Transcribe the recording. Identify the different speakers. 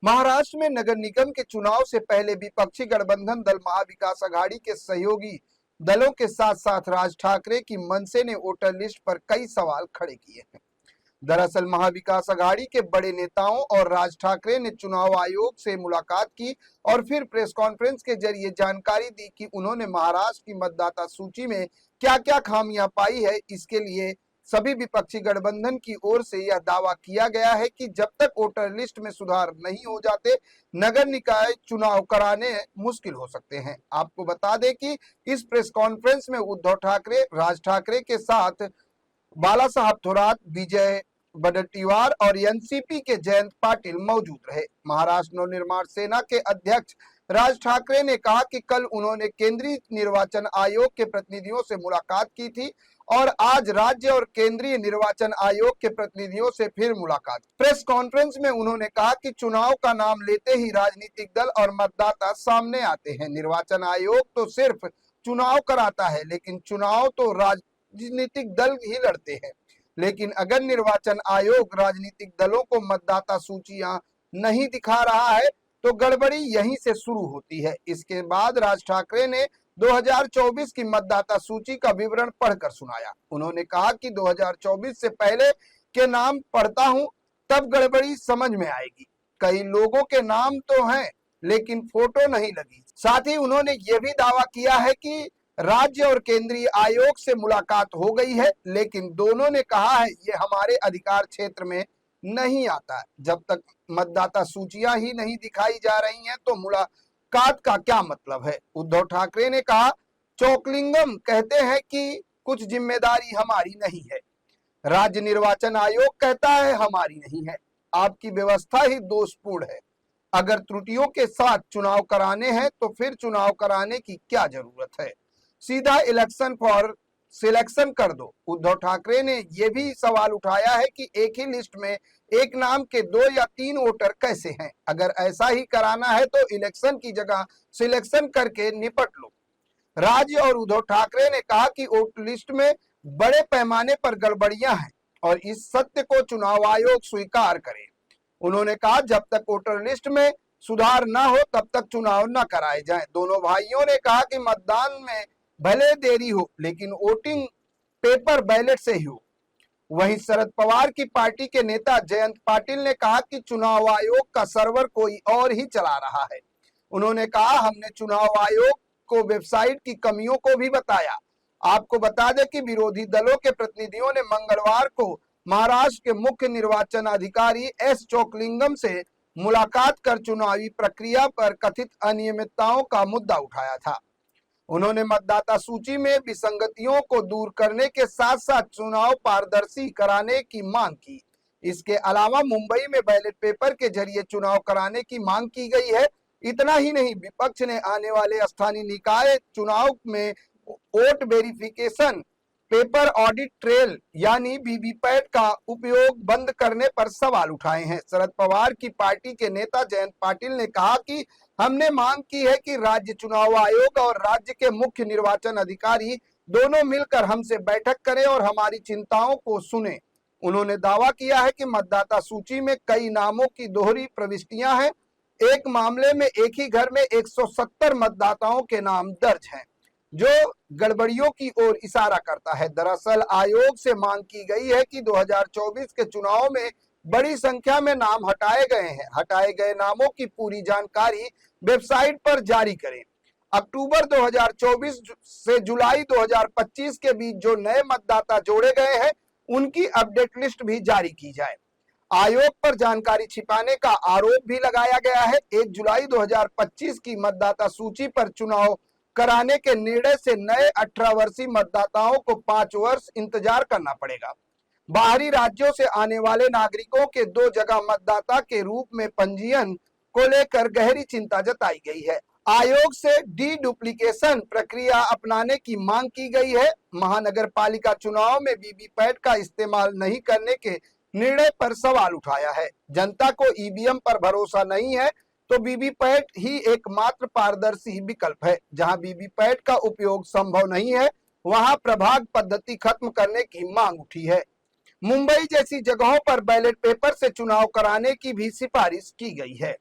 Speaker 1: महाराष्ट्र में नगर निगम के चुनाव से पहले विपक्षी गठबंधन दल महाविकास आघाड़ी के सहयोगी दलों के साथ साथ राज ठाकरे की मनसे ने वोटर लिस्ट पर कई सवाल खड़े किए हैं। दरअसल महाविकास आघाड़ी के बड़े नेताओं और राज ठाकरे ने चुनाव आयोग से मुलाकात की और फिर प्रेस कॉन्फ्रेंस के जरिए जानकारी दी कि उन्होंने महाराष्ट्र की मतदाता सूची में क्या क्या खामियां पाई है। इसके लिए सभी विपक्षी गठबंधन की ओर से यह दावा किया गया है कि जब तक वोटर लिस्ट में सुधार नहीं हो जाते, नगर निकाय चुनाव कराने मुश्किल हो सकते हैं। आपको बता दें कि इस प्रेस कॉन्फ्रेंस में उद्धव ठाकरे, राज ठाकरे के साथ बाला साहब थोरात, विजय वडेट्टीवार और एनसीपी के जयंत पाटिल मौजूद रहे। महाराष्ट्र नवनिर्माण सेना के अध्यक्ष राज ठाकरे ने कहा कि कल उन्होंने केंद्रीय निर्वाचन आयोग के प्रतिनिधियों से मुलाकात की थी और आज राज्य और केंद्रीय निर्वाचन आयोग के प्रतिनिधियों से फिर मुलाकात। प्रेस कॉन्फ्रेंस में उन्होंने कहा कि चुनाव का नाम लेते ही राजनीतिक दल और मतदाता सामने आते हैं। निर्वाचन आयोग तो सिर्फ चुनाव कराता है, लेकिन चुनाव तो राजनीतिक दल ही लड़ते हैं। लेकिन अगर निर्वाचन आयोग राजनीतिक दलों को मतदाता सूचियां नहीं दिखा रहा है तो गड़बड़ी यहीं से शुरू होती है। इसके बाद राज ठाकरे ने 2024 की मतदाता सूची का विवरण पढ़कर सुनाया। उन्होंने कहा कि 2024 से पहले के नाम पढ़ता हूं तब गड़बड़ी समझ में आएगी। कई लोगों के नाम तो हैं लेकिन फोटो नहीं लगी। साथ ही उन्होंने ये भी दावा किया है कि राज्य और केंद्रीय आयोग से मुलाकात हो गई है, लेकिन दोनों ने कहा है ये हमारे अधिकार क्षेत्र में नहीं आता। जब तक मतदाता सूचियां ही नहीं दिखाई जा रही हैं तो मुलाकात का क्या मतलब है। उद्धव ठाकरे ने कहा, चोकलिंगम कहते हैं कि कुछ जिम्मेदारी हमारी नहीं है, राज्य निर्वाचन आयोग कहता है हमारी नहीं है। आपकी व्यवस्था ही दोषपूर्ण है। अगर त्रुटियों के साथ चुनाव कराने हैं तो फिर चुनाव कराने की क्या जरूरत है, सीधा इलेक्शन फॉर सिलेक्शन कर दो। उद्धव ठाकरे ने यह भी सवाल उठाया है कि एक ही लिस्ट में एक नाम के 2 या 3 वोटर कैसे हैं। अगर ऐसा ही कराना है तो इलेक्शन की जगह सिलेक्शन करके निपट लो। राज्य और उद्धव ठाकरे ने कहा कि वोटर लिस्ट में बड़े पैमाने पर गड़बड़ियां हैं और इस सत्य को चुनाव आयोग स्वीकार करे। उन्होंने कहा जब तक वोटर लिस्ट में सुधार न हो तब तक चुनाव न कराए जाएं। दोनों भाइयों ने कहा कि मतदान में भले देरी हो लेकिन वोटिंग पेपर बैलेट से ही हो। वहीं शरद पवार की पार्टी के नेता जयंत पाटिल ने कहा कि चुनाव आयोग का सर्वर कोई और ही चला रहा है। उन्होंने कहा हमने चुनाव आयोग को वेबसाइट की कमियों को भी बताया। आपको बता दें कि विरोधी दलों के प्रतिनिधियों ने मंगलवार को महाराष्ट्र के मुख्य निर्वाचन अधिकारी एस चोकलिंगम से मुलाकात कर चुनावी प्रक्रिया पर कथित अनियमितताओं का मुद्दा उठाया था। उन्होंने मतदाता सूची में विसंगतियों को दूर करने के साथ साथ चुनाव पारदर्शी कराने की मांग की। इसके अलावा मुंबई में बैलेट पेपर के जरिए चुनाव कराने की मांग की गई है। इतना ही नहीं, विपक्ष ने आने वाले स्थानीय निकाय चुनाव में vote verification paper audit trail यानी वीवीपैट का उपयोग बंद करने पर सवाल उठाए हैं। शरद पवार की पार्टी के नेता जयंत पाटिल ने कहा कि हमने मांग की है कि राज्य चुनाव आयोग और राज्य के मुख्य निर्वाचन अधिकारी दोनों मिलकर हमसे बैठक करें और हमारी चिंताओं को सुने। उन्होंने दावा किया है कि मतदाता सूची में कई नामों की दोहरी प्रविष्टियां हैं। एक मामले में एक ही घर में 170 मतदाताओं के नाम दर्ज हैं, जो गड़बड़ियों की ओर इशारा करता है। दरअसल आयोग से मांग की गई है कि 2024 के चुनाव में बड़ी संख्या में नाम हटाए गए हैं। हटाए गए नामों की पूरी जानकारी वेबसाइट पर जारी करें। अक्टूबर 2024 से जुलाई 2025 के बीच जो नए मतदाता जोड़े गए हैं उनकी अपडेट लिस्ट भी जारी की जाए। आयोग पर जानकारी छिपाने का आरोप भी लगाया गया है। 1 जुलाई 2025 की मतदाता सूची पर चुनाव कराने के निर्णय से नए 18 वर्षीय मतदाताओं को 5 वर्ष इंतजार करना पड़ेगा। बाहरी राज्यों से आने वाले नागरिकों के 2 जगह मतदाता के रूप में पंजीयन को लेकर गहरी चिंता जताई गई है। आयोग से डी डुप्लीकेशन प्रक्रिया अपनाने की मांग की गई है। महानगर पालिका चुनाव में वीवीपैट का इस्तेमाल नहीं करने के निर्णय पर सवाल उठाया है। जनता को ईवीएम पर भरोसा नहीं है तो वीवीपैट ही एकमात्र पारदर्शी विकल्प है। जहां वीवीपैट का उपयोग संभव नहीं है वहां प्रभाग पद्धति खत्म करने की मांग उठी है। मुंबई जैसी जगहों पर बैलेट पेपर से चुनाव कराने की भी सिफारिश की गई है।